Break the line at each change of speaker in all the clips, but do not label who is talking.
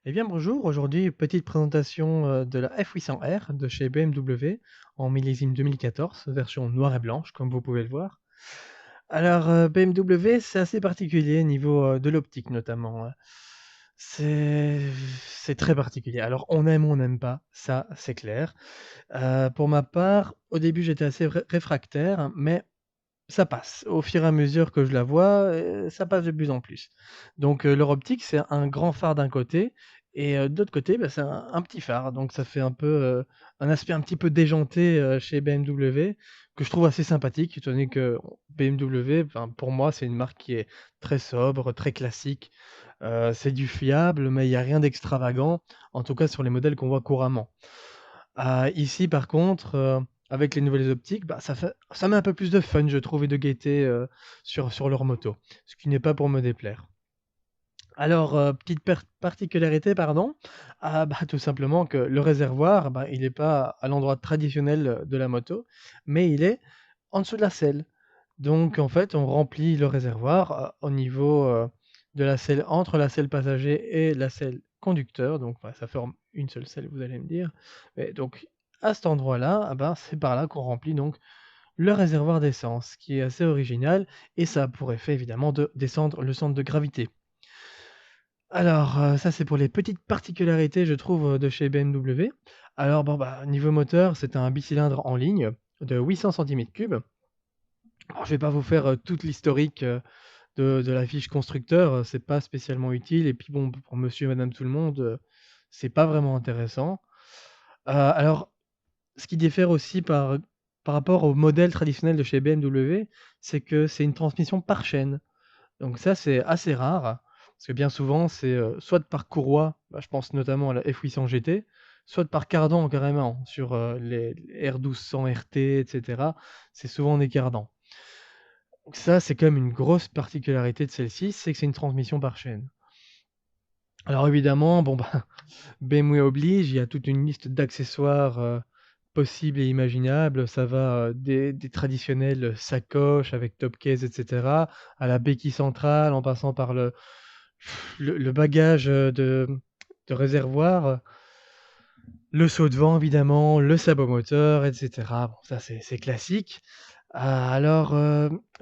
Eh bien bonjour, aujourd'hui petite présentation de la F800R de chez BMW en millésime 2014, version noire et blanche comme vous pouvez le voir. Alors BMW c'est assez particulier niveau de l'optique notamment, hein. C'est c'est très particulier. Alors on aime ou on n'aime pas, ça c'est clair. Pour ma part, au début j'étais assez réfractaire, mais ça passe. Au fur et à mesure que je la vois, ça passe de plus en plus. Donc leur optique, c'est un grand phare d'un côté et de l'autre côté, bah, c'est un petit phare. Donc ça fait un peu, un aspect un petit peu déjanté, chez BMW que je trouve assez sympathique étant donné que BMW, enfin pour moi, c'est une marque qui est très sobre, très classique. C'est du fiable, mais il y a rien d'extravagant, en tout cas sur les modèles qu'on voit couramment. Ici par contre, avec les nouvelles optiques, bah, ça met un peu plus de fun je trouve et de gaieté, sur leur moto, ce qui n'est pas pour me déplaire. Alors, petite particularité pardon, bah, tout simplement que le réservoir, bah, il est pas à l'endroit traditionnel, de la moto, mais il est en dessous de la selle. Donc en fait, on remplit le réservoir, au niveau, de la selle entre la selle passager et la selle conducteur, donc bah, ça forme une seule selle, vous allez me dire. Et donc à cet endroit-là, ah ben, c'est par là qu'on remplit donc le réservoir d'essence, ce qui est assez original et ça a pour effet évidemment de descendre le centre de gravité. Alors, ça c'est pour les petites particularités je trouve, de chez BMW. Alors bon, bah, niveau moteur, c'est un bicylindre en ligne de 800 cm3. Alors je vais pas vous faire, toute l'historique, de la fiche constructeur, c'est pas spécialement utile et puis bon, pour monsieur et madame tout le monde, c'est pas vraiment intéressant. Alors ce qui diffère aussi par rapport au modèle traditionnel de chez BMW, c'est que c'est une transmission par chaîne. Donc ça, c'est assez rare, parce que bien souvent, c'est, soit par courroie, bah, je pense notamment à la F800 GT, soit par cardan carrément sur, les R1200 RT et cetera. C'est souvent des cardans. Donc ça, c'est quand même une grosse particularité de celle-ci, c'est que c'est une transmission par chaîne. Alors évidemment, bon, bah, BMW oblige, il y a toute une liste d'accessoires, possibles et imaginables. Ça va, des traditionnelles sacoches avec top case et cetera, à la béquille centrale, en passant par le bagage, de réservoir, le seau de vent évidemment, le sabot moteur et cetera. Bon ça c'est classique. Alors,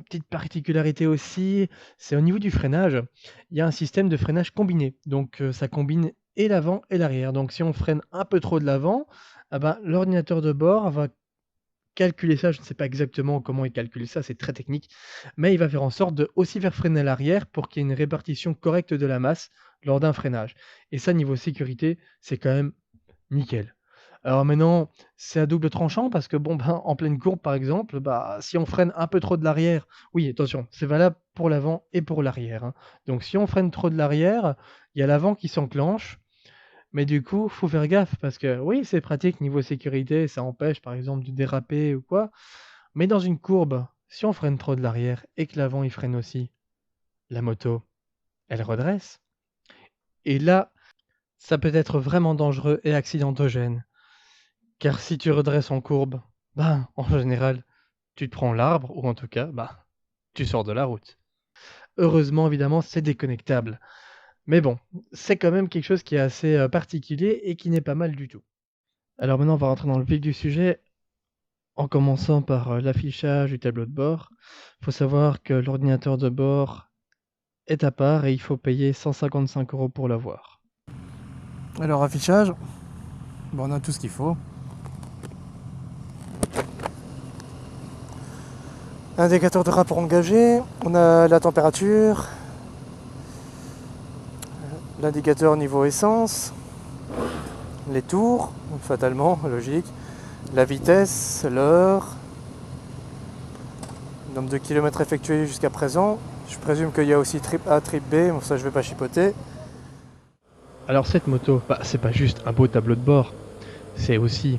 petite particularité aussi, c'est au niveau du freinage. Il y a un système de freinage combiné. Donc, ça combine et l'avant et l'arrière. Donc si on freine un peu trop de l'avant, ah ben, l'ordinateur de bord va calculer ça. Je ne sais pas exactement comment il calcule ça, c'est très technique, mais il va faire en sorte de aussi faire freiner l'arrière pour qu'il y ait une répartition correcte de la masse lors d'un freinage. Et ça, niveau sécurité, c'est quand même nickel. Alors maintenant, c'est à double tranchant parce que bon, ben, en pleine courbe par exemple, bah, si on freine un peu trop de l'arrière, oui, attention, c'est valable pour l'avant et pour l'arrière, hein. Donc si on freine trop de l'arrière, il y a l'avant qui s'enclenche, mais du coup, faut faire gaffe parce que oui, c'est pratique niveau sécurité, ça empêche par exemple de déraper ou quoi, mais dans une courbe, si on freine trop de l'arrière et que l'avant il freine aussi, la moto, elle redresse. Et là, ça peut être vraiment dangereux et accidentogène. Car si tu redresses en courbe, ben, en général, tu te prends l'arbre ou en tout cas, bah, tu sors de la route. Heureusement, évidemment, c'est déconnectable. Mais bon, c'est quand même quelque chose qui est assez, particulier et qui n'est pas mal du tout. Alors maintenant, on va rentrer dans le vif du sujet, en commençant par, l'affichage du tableau de bord. Il faut savoir que l'ordinateur de bord est à part et il faut payer 155 € pour l'avoir.
Alors affichage, bon, on a tout ce qu'il faut. Indicateur de rapport engagé, on a la température, l'indicateur niveau essence, les tours, fatalement, logique, la vitesse, l'heure, nombre de kilomètres effectués jusqu'à présent. Je présume qu'il y a aussi trip A, trip B, bon ça je vais pas chipoter.
Alors cette moto, bah, c'est pas juste un beau tableau de bord, c'est aussi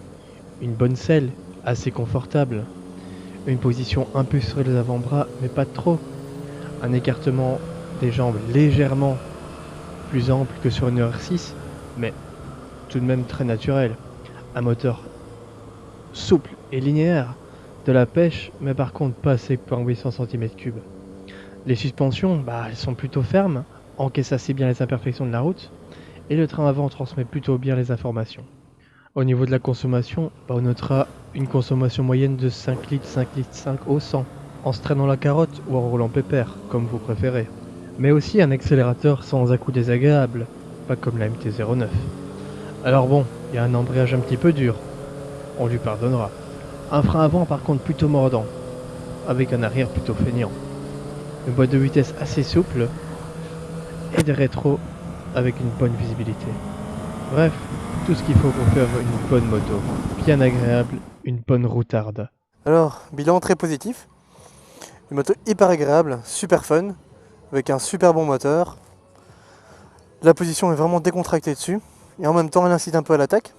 une bonne selle, assez confortable. Une position un peu sur les avant-bras, mais pas trop. Un écartement des jambes légèrement plus ample que sur une R6, mais tout de même très naturel. Un moteur souple et linéaire de la pêche, mais par contre pas assez pour un 800 cm3. Les suspensions, elles sont plutôt fermes, encaissent assez bien les imperfections de la route, et le train avant transmet plutôt bien les informations. Au niveau de la consommation, on notera une consommation moyenne de 5 litres, 5 litres 5 au 100, en se traînant la carotte ou en roulant pépère, comme vous préférez. Mais aussi un accélérateur sans un coup désagréable, pas comme la MT-09. Alors bon, il y a un embrayage un petit peu dur, on lui pardonnera. Un frein avant par contre plutôt mordant, avec un arrière plutôt feignant. Une boîte de vitesse assez souple, et des rétros avec une bonne visibilité. Bref, tout ce qu'il faut pour faire une bonne moto, bien agréable, une bonne routarde.
Alors, bilan très positif. Une moto hyper agréable, super fun, avec un super bon moteur. La position est vraiment décontractée dessus, et en même temps elle incite un peu à l'attaque.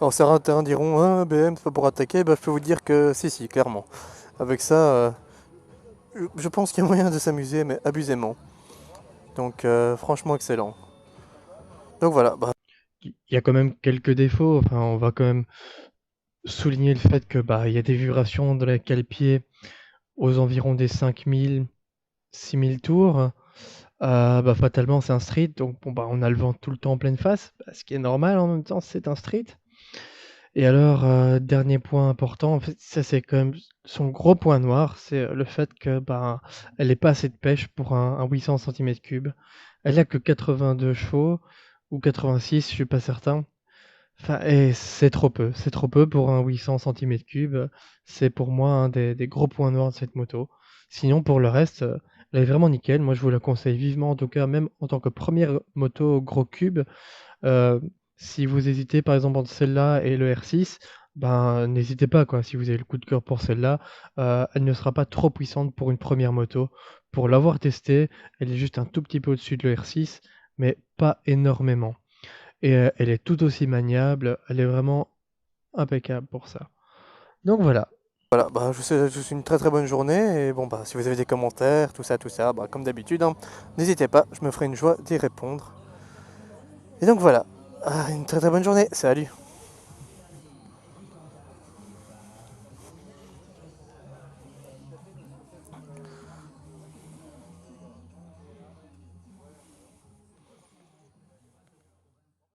Alors certains diront, ah, BM c'est pas pour attaquer, je peux vous dire que si, clairement. Avec ça, je pense qu'il y a moyen de s'amuser, mais abusément. Donc franchement excellent. Donc voilà.
Il y a quand même quelques défauts, enfin on va quand même souligner le fait que il y a des vibrations de la cale-pied aux environs des 5000, 6000 tours. Fatalement c'est un street, donc on a le vent tout le temps en pleine face, ce qui est normal en même temps, c'est un street. Et alors, dernier point important, en fait, ça c'est quand même son gros point noir, c'est le fait que elle est pas assez de pêche pour un 800 cm3. Elle a que 82 chevaux ou 86, je suis pas certain. Enfin, et c'est trop peu pour un 800 cm3. C'est pour moi un des gros points noirs de cette moto. Sinon, pour le reste, elle est vraiment nickel. Moi, je vous la conseille vivement, en tout cas, même en tant que première moto gros cube. Euh, Si vous hésitez, par exemple, entre celle-là et le R6, n'hésitez pas, quoi. Si vous avez le coup de cœur pour celle-là, elle ne sera pas trop puissante pour une première moto. Pour l'avoir testée, elle est juste un tout petit peu au-dessus de le R6, mais pas énormément. Et elle est tout aussi maniable, elle est vraiment impeccable pour ça. Donc voilà.
Voilà, je vous souhaite une très très bonne journée. Et bon, si vous avez des commentaires, tout ça, comme d'habitude, hein, n'hésitez pas, je me ferai une joie d'y répondre. Et donc voilà, une très très bonne journée, salut!